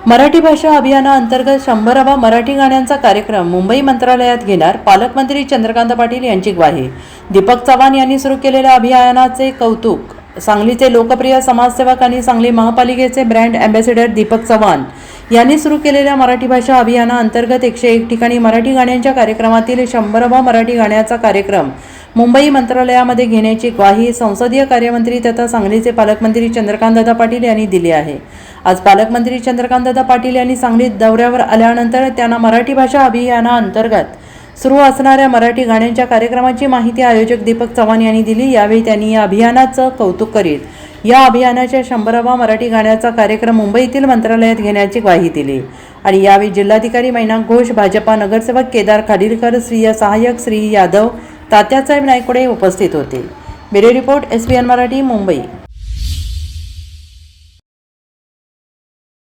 मराठी भाषा अभियानाअंतर्गत 100वा मराठी गाण्यांचा कार्यक्रम मुंबई मंत्रालयात घेणार, पालकमंत्री चंद्रकांत पाटील यांची ग्वाही. दीपक चव्हाण यांनी सुरू केलेल्या अभियानाचे कौतुक. सांगलीचे लोकप्रिय समाजसेवक आणि सांगली महापालिकेचे ब्रँड अँबॅसेडर दीपक चव्हाण यांनी सुरू केलेल्या मराठी भाषा अभियानाअंतर्गत 101 ठिकाणी मराठी गाण्यांच्या कार्यक्रमातील 100वा मराठी गाण्याचा कार्यक्रम मुंबई मंत्रालयामध्ये घेण्याची ग्वाही संसदीय कार्यमंत्री तथा सांगलीचे पालकमंत्री चंद्रकांतदादा पाटील यांनी दिली आहे. आज पालकमंत्री चंद्रकांतदादा पाटील यांनी सांगलीत दौऱ्यावर आल्यानंतर त्यांना मराठी भाषा अभियानाअंतर्गत सुरू असणाऱ्या मराठी गाण्यांच्या कार्यक्रमाची माहिती आयोजक दीपक चव्हाण यांनी दिली. यावेळी त्यांनी या अभियानाचं कौतुक करीत या अभियानाच्या 100वा मराठी गाण्याचा कार्यक्रम मुंबईतील मंत्रालयात घेण्याची ग्वाही दिली. आणि यावेळी जिल्हाधिकारी मैनाक घोष, भाजपा नगरसेवक केदार खाडीलकर, स्त्रिय सहाय्यक श्री यादव, तात्यासाहेब नायकोडे उपस्थित होते. Bureau report, SBN Marathi, Mumbai.